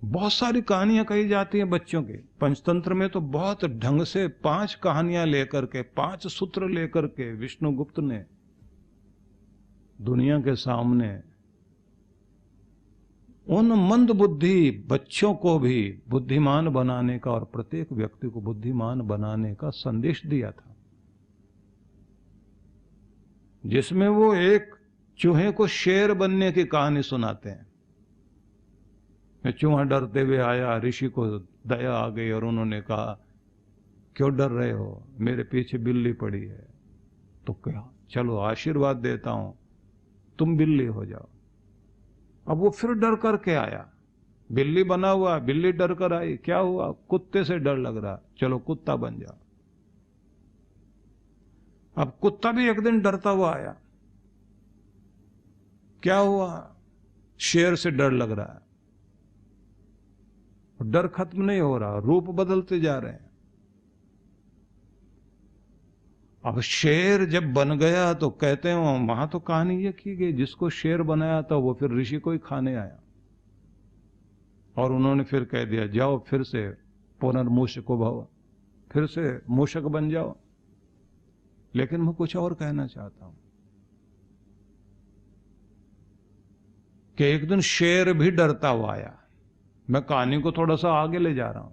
बहुत सारी कहानियां कही जाती हैं बच्चों के। पंचतंत्र में तो बहुत ढंग से 5 कहानियां लेकर के, 5 सूत्र लेकर के विष्णुगुप्त ने दुनिया के सामने उन मंद बुद्धि बच्चों को भी बुद्धिमान बनाने का और प्रत्येक व्यक्ति को बुद्धिमान बनाने का संदेश दिया था, जिसमें वो एक चूहे को शेर बनने की कहानी सुनाते हैं। चूहा डरते हुए आया, ऋषि को दया आ गई और उन्होंने कहा, क्यों डर रहे हो, मेरे पीछे बिल्ली पड़ी है। तो क्या, चलो आशीर्वाद देता हूं, तुम बिल्ली हो जाओ। अब वो फिर डर करके आया, बिल्ली बना हुआ, बिल्ली डर कर आई, क्या हुआ, कुत्ते से डर लग रहा, चलो कुत्ता बन जाओ। अब कुत्ता भी एक दिन डरता हुआ आया, क्या हुआ, शेर से डर लग रहा है। डर खत्म नहीं हो रहा, रूप बदलते जा रहे हैं। अब शेर जब बन गया तो कहते हैं वहां तो कहानी ये की गई, जिसको शेर बनाया था वो फिर ऋषि को ही खाने आया, और उन्होंने फिर कह दिया, जाओ फिर से पुनर्मूषको भव, फिर से मूषक बन जाओ। लेकिन मैं कुछ और कहना चाहता हूं कि एक दिन शेर भी डरता हुआ आया। मैं कहानी को थोड़ा सा आगे ले जा रहा हूं।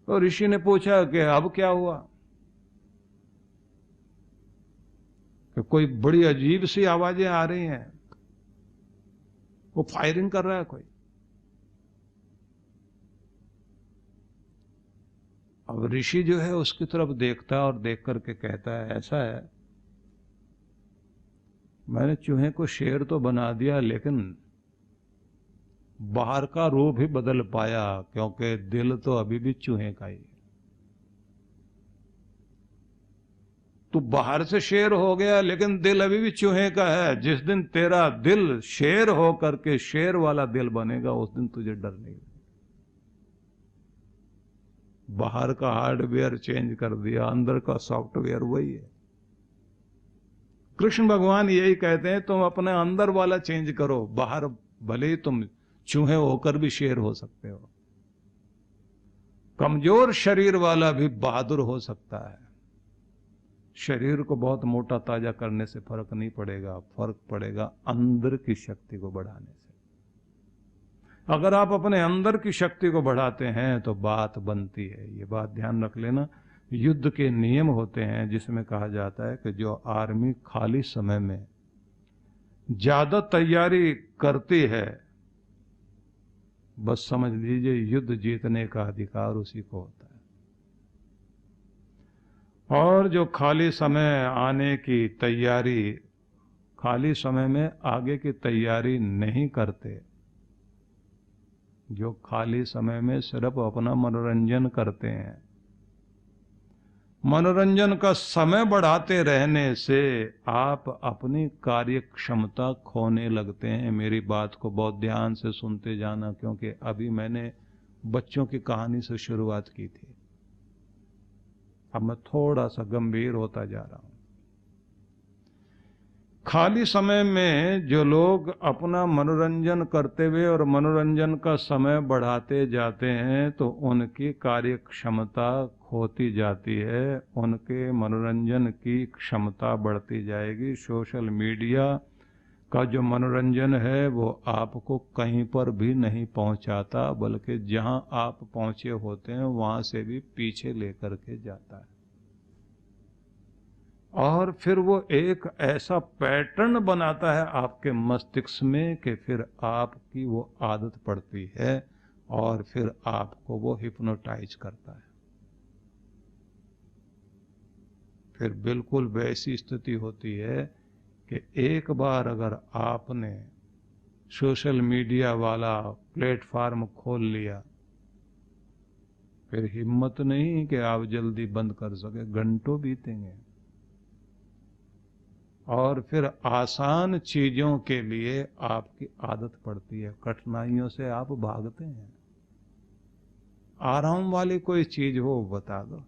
तो ऋषि ने पूछा कि अब क्या हुआ, कि कोई बड़ी अजीब सी आवाजें आ रही हैं, वो फायरिंग कर रहा है कोई। अब ऋषि जो है उसकी तरफ देखता है और देख करके कहता है, ऐसा है, मैंने चूहे को शेर तो बना दिया, लेकिन बाहर का रूप ही बदल पाया, क्योंकि दिल तो अभी भी चूहे का ही है। तू बाहर से शेर हो गया, लेकिन दिल अभी भी चूहे का है। जिस दिन तेरा दिल शेर हो करके शेर वाला दिल बनेगा, उस दिन तुझे डर नहीं लगेगा। बाहर का हार्डवेयर चेंज कर दिया, अंदर का सॉफ्टवेयर वही है। कृष्ण भगवान यही कहते हैं, तुम अपने अंदर वाला चेंज करो, बाहर भले ही तुम चूहे होकर भी शेर हो सकते हो। कमजोर शरीर वाला भी बहादुर हो सकता है। शरीर को बहुत मोटा ताजा करने से फर्क नहीं पड़ेगा, फर्क पड़ेगा अंदर की शक्ति को बढ़ाने से। अगर आप अपने अंदर की शक्ति को बढ़ाते हैं तो बात बनती है। ये बात ध्यान रख लेना। युद्ध के नियम होते हैं जिसमें कहा जाता है कि जो आर्मी खाली समय में ज्यादा तैयारी करती है, बस समझ लीजिए युद्ध जीतने का अधिकार उसी को होता है। और जो खाली समय आने की तैयारी, खाली समय में आगे की तैयारी नहीं करते, जो खाली समय में सिर्फ अपना मनोरंजन करते हैं, मनोरंजन का समय बढ़ाते रहने से आप अपनी कार्य क्षमता खोने लगते हैं। मेरी बात को बहुत ध्यान से सुनते जाना, क्योंकि अभी मैंने बच्चों की कहानी से शुरुआत की थी। अब मैं थोड़ा सा गंभीर होता जा रहा हूं। खाली समय में जो लोग अपना मनोरंजन करते हुए और मनोरंजन का समय बढ़ाते जाते हैं, तो उनकी कार्य क्षमता खोती जाती है, उनके मनोरंजन की क्षमता बढ़ती जाएगी। सोशल मीडिया का जो मनोरंजन है वो आपको कहीं पर भी नहीं पहुंचाता, बल्कि जहां आप पहुंचे होते हैं वहां से भी पीछे लेकर के जाता है। और फिर वो एक ऐसा पैटर्न बनाता है आपके मस्तिष्क में कि फिर आपकी वो आदत पड़ती है और फिर आपको वो हिप्नोटाइज करता है। फिर बिल्कुल वैसी स्थिति होती है कि एक बार अगर आपने सोशल मीडिया वाला प्लेटफॉर्म खोल लिया, फिर हिम्मत नहीं कि आप जल्दी बंद कर सके, घंटों बीतेंगे। और फिर आसान चीजों के लिए आपकी आदत पड़ती है, कठिनाइयों से आप भागते हैं। आराम वाली कोई चीज हो बता दो,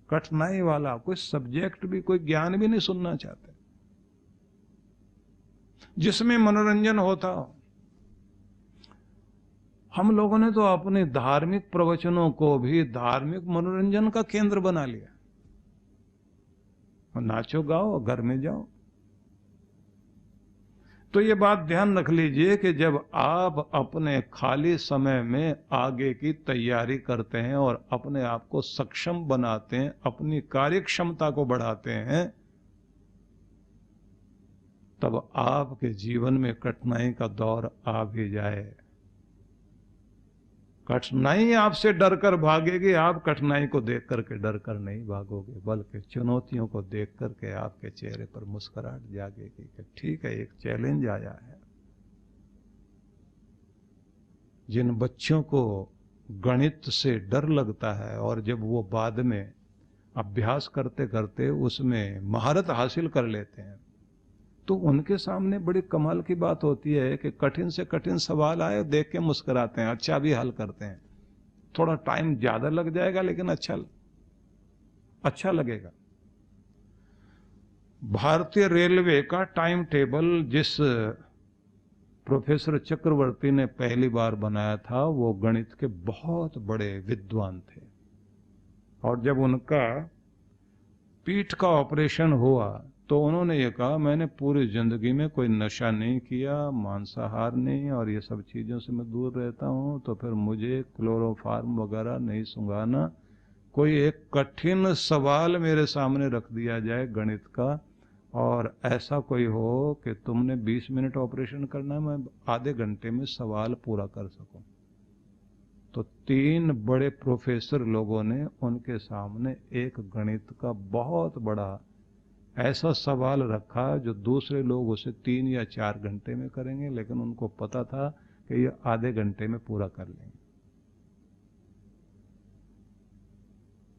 कठिनाई वाला कोई सब्जेक्ट भी, कोई ज्ञान भी नहीं सुनना चाहते। जिसमें मनोरंजन होता हो, हम लोगों ने तो अपने धार्मिक प्रवचनों को भी धार्मिक मनोरंजन का केंद्र बना लिया। और नाचो गाओ, घर में जाओ। तो ये बात ध्यान रख लीजिए कि जब आप अपने खाली समय में आगे की तैयारी करते हैं और अपने आप को सक्षम बनाते हैं, अपनी कार्य क्षमता को बढ़ाते हैं, तब आपके जीवन में कठिनाई का दौर आ भी जाए, कठिनाई आपसे डर कर भागेगी। आप कठिनाई को देख करके डर कर नहीं भागोगे, बल्कि चुनौतियों को देख करके आपके चेहरे पर मुस्कुराहट जागेगी कि ठीक है, एक चैलेंज आया है। जिन बच्चों को गणित से डर लगता है और जब वो बाद में अभ्यास करते करते उसमें महारत हासिल कर लेते हैं, तो उनके सामने बड़ी कमाल की बात होती है कि कठिन से कठिन सवाल आए, देख के मुस्कुराते हैं, अच्छा भी हल करते हैं। थोड़ा टाइम ज्यादा लग जाएगा लेकिन अच्छा लगेगा। भारतीय रेलवे का टाइम टेबल जिस प्रोफेसर चक्रवर्ती ने पहली बार बनाया था, वो गणित के बहुत बड़े विद्वान थे। और जब उनका पीठ का ऑपरेशन हुआ तो उन्होंने ये कहा, मैंने पूरी जिंदगी में कोई नशा नहीं किया, मांसाहार नहीं, और ये सब चीज़ों से मैं दूर रहता हूँ, तो फिर मुझे क्लोरोफार्म वगैरह नहीं सूंघाना। कोई एक कठिन सवाल मेरे सामने रख दिया जाए गणित का, और ऐसा कोई हो कि तुमने 20 मिनट ऑपरेशन करना है, मैं आधे घंटे में सवाल पूरा कर सकूं। तो 3 बड़े प्रोफेसर लोगों ने उनके सामने एक गणित का बहुत बड़ा ऐसा सवाल रखा जो दूसरे लोग उसे 3 या 4 घंटे में करेंगे, लेकिन उनको पता था कि ये आधे घंटे में पूरा कर लेंगे।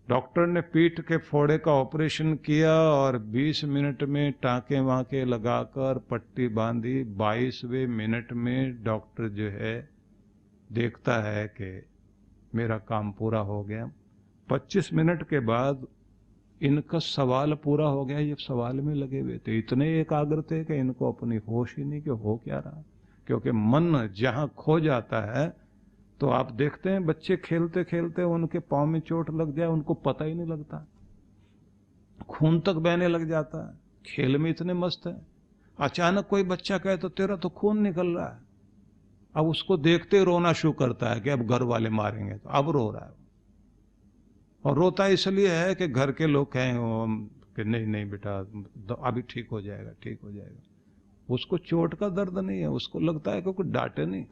डॉक्टर ने पीठ के फोड़े का ऑपरेशन किया और 20 मिनट में टाँके वाँके लगाकर पट्टी बांधी। 22वें मिनट में डॉक्टर जो है देखता है कि मेरा काम पूरा हो गया। 25 मिनट के बाद इनका सवाल पूरा हो गया। ये सवाल में लगे हुए थे, इतने एकाग्र थे कि इनको अपनी होश ही नहीं कि हो क्या रहा। क्योंकि मन जहां खो जाता है, तो आप देखते हैं बच्चे खेलते खेलते उनके पांव में चोट लग जाए, उनको पता ही नहीं लगता, खून तक बहने लग जाता है, खेल में इतने मस्त है। अचानक कोई बच्चा कहे तो तेरा तो खून निकल रहा है, अब उसको देखते रोना शुरू करता है कि अब घर वाले मारेंगे, तो अब रो रहा है। और रोता इसलिए है कि घर के लोग कहें कि नहीं नहीं बेटा अभी ठीक हो जाएगा, ठीक हो जाएगा। उसको चोट का दर्द नहीं है, उसको लगता है कि कोई डांटे नहीं।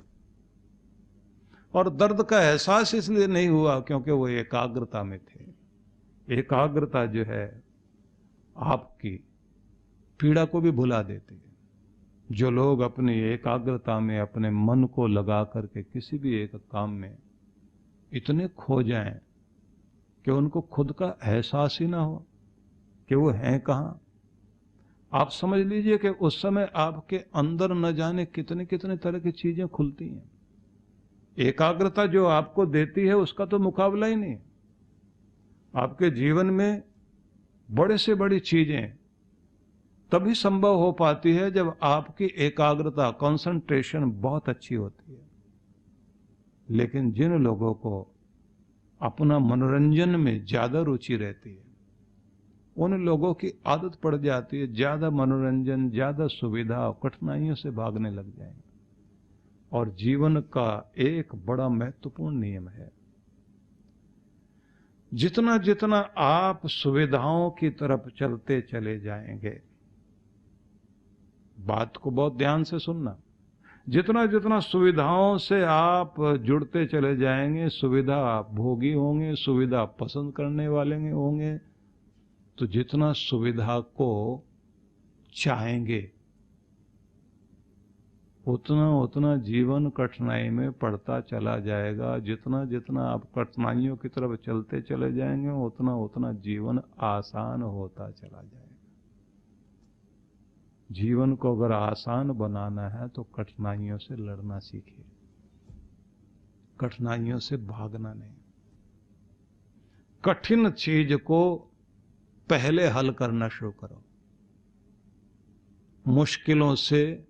और दर्द का एहसास इसलिए नहीं हुआ क्योंकि वो एकाग्रता में थे। एकाग्रता जो है आपकी पीड़ा को भी भुला देती है। जो लोग अपनी एकाग्रता में अपने मन को लगा करके किसी भी एक काम में इतने खो जाएं कि उनको खुद का एहसास ही ना हो कि वो हैं कहाँ। आप समझ लीजिए कि उस समय आपके अंदर न जाने कितने कितने तरह की चीजें खुलती हैं। एकाग्रता जो आपको देती है उसका तो मुकाबला ही नहीं। आपके जीवन में बड़े से बड़ी चीजें तभी संभव हो पाती है जब आपकी एकाग्रता, कंसंट्रेशन बहुत अच्छी होती है। लेकिन जिन लोगों को अपना मनोरंजन में ज्यादा रुचि रहती है, उन लोगों की आदत पड़ जाती है ज्यादा मनोरंजन, ज्यादा सुविधा, कठिनाइयों से भागने लग जाएंगे। और जीवन का एक बड़ा महत्वपूर्ण नियम है, जितना जितना आप सुविधाओं की तरफ चलते चले जाएंगे, बात को बहुत ध्यान से सुनना, जितना जितना सुविधाओं से आप जुड़ते चले जाएंगे, सुविधा आप भोगी होंगे, सुविधा पसंद करने वाले होंगे, तो जितना सुविधा को चाहेंगे उतना उतना जीवन कठिनाई में पड़ता चला जाएगा। जितना जितना आप कठिनाइयों की तरफ चलते चले जाएंगे, उतना उतना जीवन आसान होता चला जाएगा। जीवन को अगर आसान बनाना है तो कठिनाइयों से लड़ना सीखिए, कठिनाइयों से भागना नहीं। कठिन चीज को पहले हल करना शुरू करो। मुश्किलों से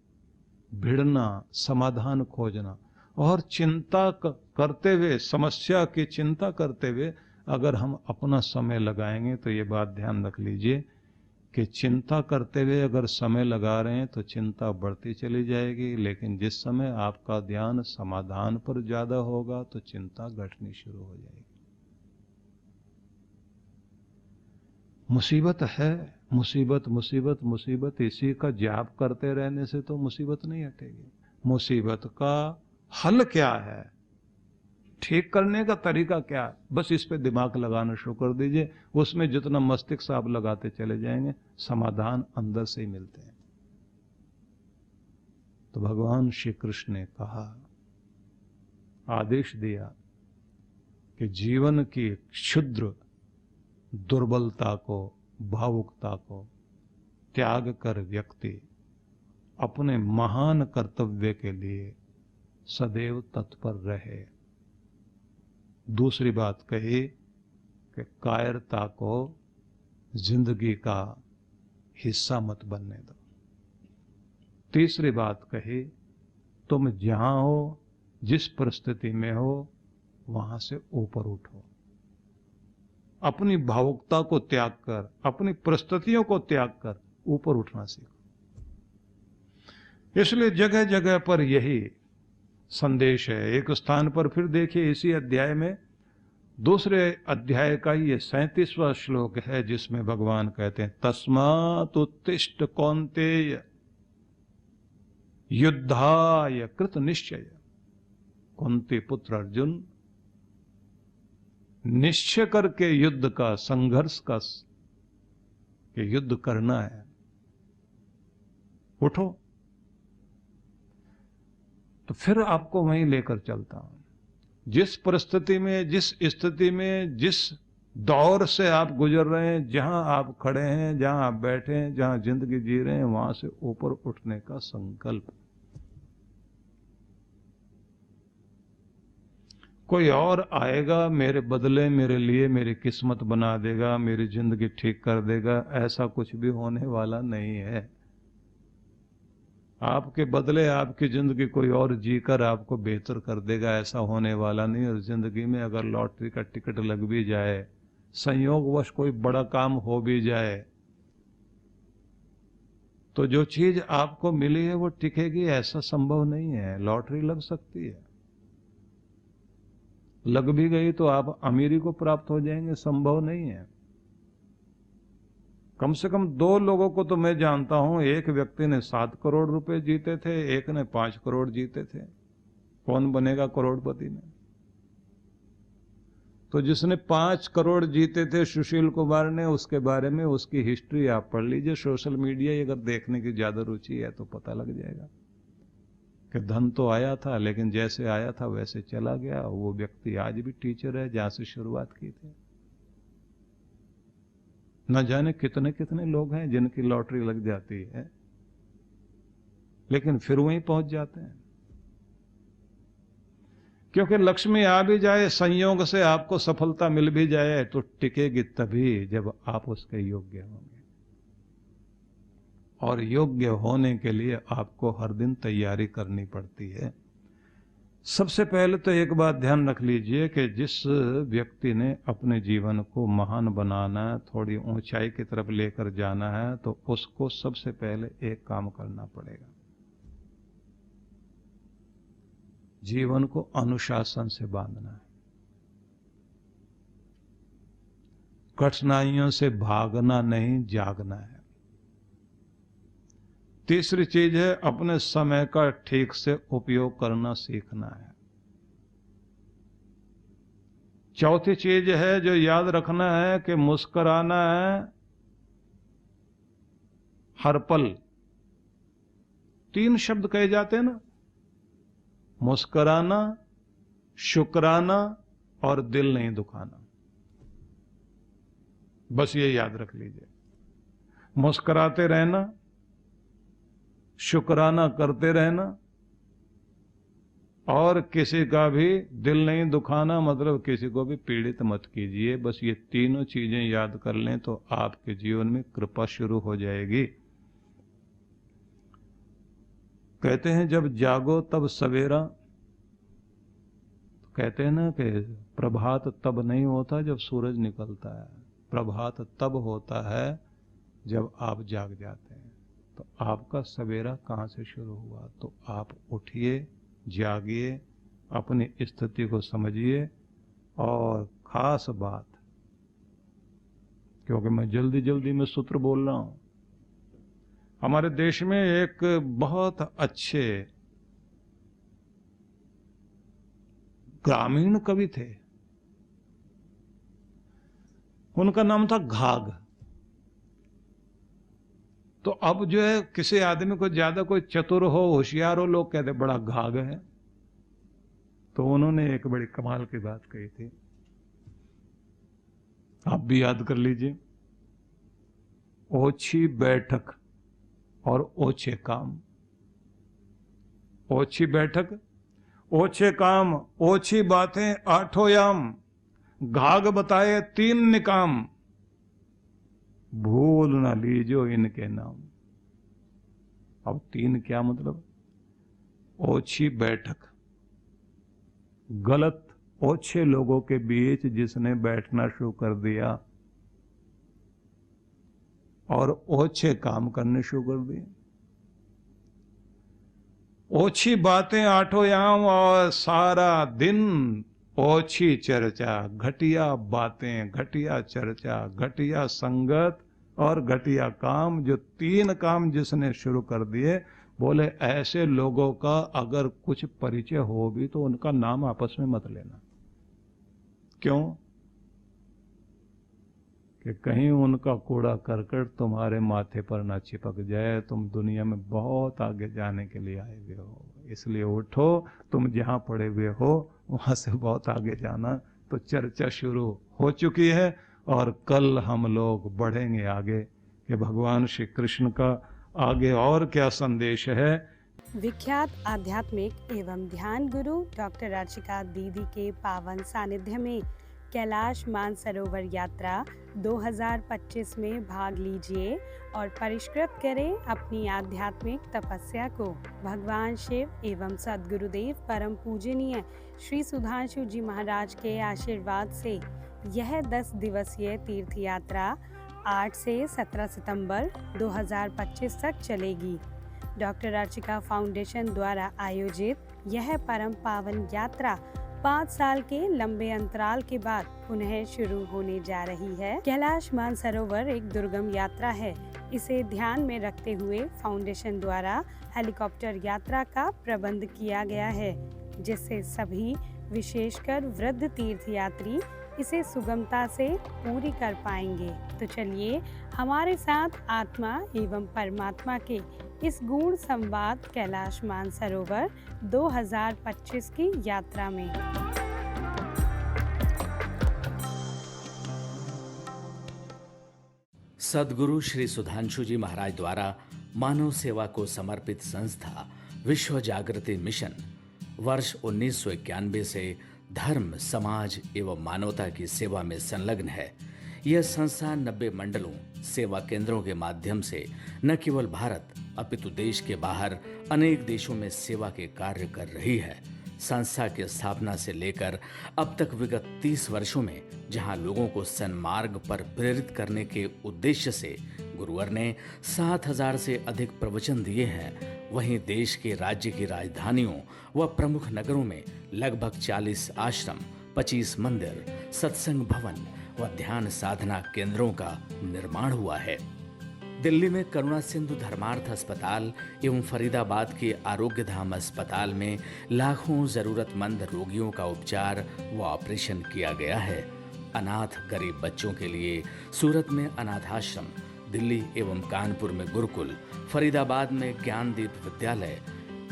भिड़ना, समाधान खोजना, और चिंता करते हुए, समस्या की चिंता करते हुए अगर हम अपना समय लगाएंगे तो ये बात ध्यान रख लीजिए कि चिंता करते हुए अगर समय लगा रहे हैं तो चिंता बढ़ती चली जाएगी, लेकिन जिस समय आपका ध्यान समाधान पर ज्यादा होगा तो चिंता घटनी शुरू हो जाएगी। मुसीबत है, मुसीबत मुसीबत मुसीबत, इसी का जाप करते रहने से तो मुसीबत नहीं हटेगी। मुसीबत का हल क्या है, ठीक करने का तरीका क्या है, बस इस पे दिमाग लगाना शुरू कर दीजिए। उसमें जितना मस्तिष्क आप लगाते चले जाएंगे समाधान अंदर से ही मिलते हैं। तो भगवान श्री कृष्ण ने कहा, आदेश दिया कि जीवन की क्षुद्र दुर्बलता को, भावुकता को त्याग कर व्यक्ति अपने महान कर्तव्य के लिए सदैव तत्पर रहे। दूसरी बात कही कि कायरता को जिंदगी का हिस्सा मत बनने दो। तीसरी बात कही, तुम जहां हो, जिस परिस्थिति में हो, वहां से ऊपर उठो। अपनी भावुकता को त्याग कर, अपनी परिस्थितियों को त्याग कर ऊपर उठना सीखो। इसलिए जगह जगह पर यही संदेश है। एक स्थान पर फिर देखिए इसी अध्याय में, दूसरे अध्याय का ये 37वां श्लोक है, जिसमें भगवान कहते हैं, तस्मात् उत्तिष्ठ कौन्तेय युद्धाय कृत निश्चय। कुंती पुत्र अर्जुन, निश्चय करके युद्ध का, संघर्ष का, कि युद्ध करना है, उठो। तो फिर आपको वहीं लेकर चलता हूं। जिस परिस्थिति में, जिस स्थिति में, जिस दौर से आप गुजर रहे हैं, जहां आप खड़े हैं, जहां आप बैठे हैं, जहां जिंदगी जी रहे हैं, वहां से ऊपर उठने का संकल्प। कोई और आएगा मेरे बदले, मेरे लिए मेरी किस्मत बना देगा, मेरी जिंदगी ठीक कर देगा, ऐसा कुछ भी होने वाला नहीं है। आपके बदले आपकी जिंदगी कोई और जीकर आपको बेहतर कर देगा, ऐसा होने वाला नहीं। और जिंदगी में अगर लॉटरी का टिकट लग भी जाए, संयोगवश कोई बड़ा काम हो भी जाए, तो जो चीज आपको मिली है वो टिकेगी, ऐसा संभव नहीं है। लॉटरी लग सकती है, लग भी गई तो आप अमीरी को प्राप्त हो जाएंगे, संभव नहीं है। कम से कम 2 लोगों को तो मैं जानता हूं, एक व्यक्ति ने 7 करोड़ रुपए जीते थे, एक ने 5 करोड़ जीते थे। कौन बनेगा करोड़पति में? तो जिसने 5 करोड़ जीते थे सुशील कुमार ने, उसके बारे में उसकी हिस्ट्री आप पढ़ लीजिए। सोशल मीडिया अगर देखने की ज्यादा रुचि है तो पता लग जाएगा कि धन तो आया था, लेकिन जैसे आया था वैसे चला गया। वो व्यक्ति आज भी टीचर है जहां से शुरुआत की थी। न जाने कितने कितने लोग हैं जिनकी लॉटरी लग जाती है, लेकिन फिर वहीं पहुंच जाते हैं। क्योंकि लक्ष्मी आ भी जाए, संयोग से आपको सफलता मिल भी जाए, तो टिकेगी तभी जब आप उसके योग्य होंगे। और योग्य होने के लिए आपको हर दिन तैयारी करनी पड़ती है। सबसे पहले तो एक बात ध्यान रख लीजिए कि जिस व्यक्ति ने अपने जीवन को महान बनाना है, थोड़ी ऊंचाई की तरफ लेकर जाना है, तो उसको सबसे पहले एक काम करना पड़ेगा। जीवन को अनुशासन से बांधना है। कठिनाइयों से भागना नहीं, जागना है। तीसरी चीज है अपने समय का ठीक से उपयोग करना सीखना है। चौथी चीज है जो याद रखना है कि मुस्कुराना है हर पल। 3 शब्द कहे जाते हैं ना, मुस्कुराना, शुक्राना और दिल नहीं दुखाना। बस ये याद रख लीजिए। मुस्कुराते रहना, शुक्राना करते रहना, और किसी का भी दिल नहीं दुखाना, मतलब किसी को भी पीड़ित मत कीजिए। बस ये तीनों चीजें याद कर लें तो आपके जीवन में कृपा शुरू हो जाएगी। कहते हैं जब जागो तब सवेरा, कहते हैं ना कि प्रभात तब नहीं होता जब सूरज निकलता है, प्रभात तब होता है जब आप जाग जाते हैं। तो आपका सवेरा कहाँ से शुरू हुआ? तो आप उठिए, जागिए, अपनी स्थिति को समझिए। और खास बात, क्योंकि मैं जल्दी जल्दी में सूत्र बोल रहा हूं, हमारे देश में एक बहुत अच्छे ग्रामीण कवि थे, उनका नाम था घाघ। तो अब जो है किसी आदमी को ज्यादा कोई चतुर हो, होशियार हो, लोग कहते बड़ा घाघ है। तो उन्होंने एक बड़ी कमाल की बात कही थी, आप भी याद कर लीजिए। ओछी बैठक और ओछे काम। ओछी बैठक, ओछे काम, ओछी बातें आठों याम, घाघ बताए तीन निकाम, भूल ना लीजो इनके नाम। अब तीन क्या मतलब? ओछी बैठक, गलत ओछे लोगों के बीच जिसने बैठना शुरू कर दिया और ओछे काम करने शुरू कर दिए। ओछी बातें आठों याम और सारा दिन ओछी चर्चा, घटिया बातें, घटिया चर्चा, घटिया संगत और घटिया काम। जो तीन काम जिसने शुरू कर दिए, बोले ऐसे लोगों का अगर कुछ परिचय हो भी तो उनका नाम आपस में मत लेना। क्यों? कि कहीं उनका कूड़ा करकट तुम्हारे माथे पर ना चिपक जाए। तुम दुनिया में बहुत आगे जाने के लिए आए हुए हो, इसलिए उठो। तुम जहां पड़े हुए हो वहां से बहुत आगे जाना। तो चर्चा शुरू हो चुकी है और कल हम लोग बढ़ेंगे आगे कि भगवान श्री कृष्ण का आगे और क्या संदेश है। विख्यात आध्यात्मिक एवं ध्यान गुरु डॉक्टर अर्चिका दीदी के पावन सानिध्य में कैलाश मानसरोवर यात्रा 2025 में भाग लीजिए और परिष्कृत करें अपनी आध्यात्मिक तपस्या को। भगवान शिव एवं सद्गुरुदेव परम पूजनीय श्री सुधांशु जी महाराज के आशीर्वाद से यह 10 दिवसीय तीर्थ यात्रा 8 से 17 सितंबर 2025 तक चलेगी। डॉक्टर अर्चिका फाउंडेशन द्वारा आयोजित यह परम पावन यात्रा 5 साल के लंबे अंतराल के बाद पुनः शुरू होने जा रही है। कैलाश मानसरोवर एक दुर्गम यात्रा है। इसे ध्यान में रखते हुए फाउंडेशन द्वारा हेलीकॉप्टर यात्रा का प्रबंध किया गया है, जिससे सभी विशेषकर वृद्ध तीर्थयात्री इसे सुगमता से पूरी कर पाएंगे। तो चलिए हमारे साथ आत्मा एवं परमात्मा के इस गूढ़ संवाद कैलाश मानसरोवर 2025 की यात्रा में। सद्गुरु श्री सुधांशु जी महाराज द्वारा मानव सेवा को समर्पित संस्था विश्व जागृति मिशन वर्ष 1991 से धर्म, समाज एवं मानवता की सेवा में संलग्न है। यह संस्था 90 मंडलों, सेवा केंद्रों के माध्यम से न केवल भारत अपितु देश के बाहर अनेक देशों में सेवा के कार्य कर रही है। संस्था की स्थापना से लेकर अब तक विगत 30 वर्षों में जहां लोगों को सन्मार्ग पर प्रेरित करने के उद्देश्य से गुरुवर ने 7000 से अधिक प्रवचन दिए हैं, वहीं देश के राज्य की राजधानियों व प्रमुख नगरों में लगभग 40 आश्रम, 25 मंदिर, सत्संग भवन व ध्यान साधना केंद्रों का निर्माण हुआ है। दिल्ली में करुणा सिंधु धर्मार्थ अस्पताल एवं फरीदाबाद के आरोग्य धाम अस्पताल में लाखों जरूरतमंद रोगियों का उपचार व ऑपरेशन किया गया है। अनाथ गरीब बच्चों के लिए सूरत में अनाथाश्रम, दिल्ली एवं कानपुर में गुरुकुल, फरीदाबाद में ज्ञानदीप विद्यालय,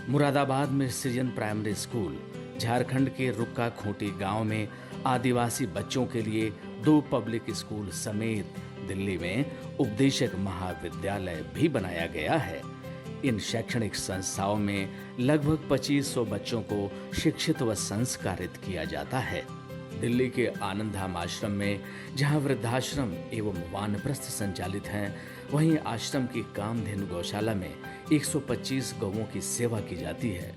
मुरादाबाद में सृजन प्राइमरी स्कूल, झारखंड के रुक्का खूंटी गांव में आदिवासी बच्चों के लिए 2 पब्लिक स्कूल समेत दिल्ली में उपदेशक महाविद्यालय भी बनाया गया है। इन शैक्षणिक संस्थाओं में लगभग 2500 बच्चों को शिक्षित व संस्कारित किया जाता है। दिल्ली के आनंदधाम आश्रम में जहां वृद्धाश्रम एवं वानप्रस्थ संचालित हैं, वहीं आश्रम की कामधेनु गौशाला में 125 गौओं की सेवा की जाती है।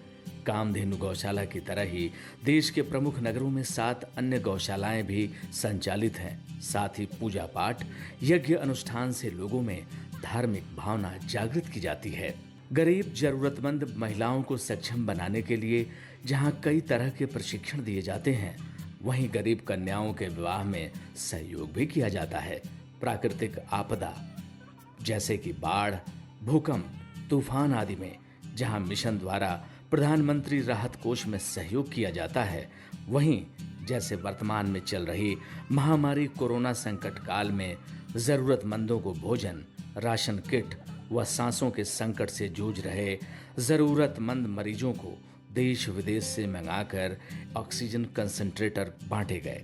कामधेनु गौशाला की तरह ही देश के प्रमुख नगरों में 7 अन्य गौशालाएं भी संचालित हैं। साथ ही पूजा पाठ, यज्ञ अनुष्ठान से लोगों में धार्मिक भावना जागृत की जाती है। गरीब जरूरतमंद महिलाओं को सक्षम बनाने के लिए जहां कई तरह के प्रशिक्षण दिए जाते हैं, वहीं गरीब कन्याओं के विवाह में सहयोग भी किया जाता है। प्राकृतिक आपदा जैसे कि बाढ़, भूकंप, तूफान आदि में जहां मिशन द्वारा प्रधानमंत्री राहत कोष में सहयोग किया जाता है, वहीं जैसे वर्तमान में चल रही महामारी कोरोना संकट काल में जरूरतमंदों को भोजन, राशन किट व सांसों के संकट से जूझ रहे जरूरतमंद मरीजों को देश विदेश से मंगाकर ऑक्सीजन कंसंट्रेटर बांटे गए।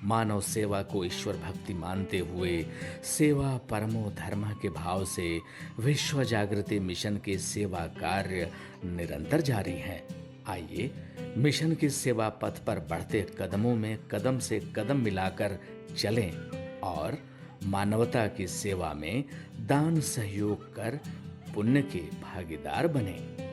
मानव सेवा को ईश्वर भक्ति मानते हुए सेवा परमो धर्म के भाव से विश्व जागृति मिशन के सेवा कार्य निरंतर जारी हैं। आइए मिशन के सेवा पथ पर बढ़ते कदमों में कदम से कदम मिलाकर चलें और मानवता की सेवा में दान सहयोग कर पुण्य के भागीदार बनें।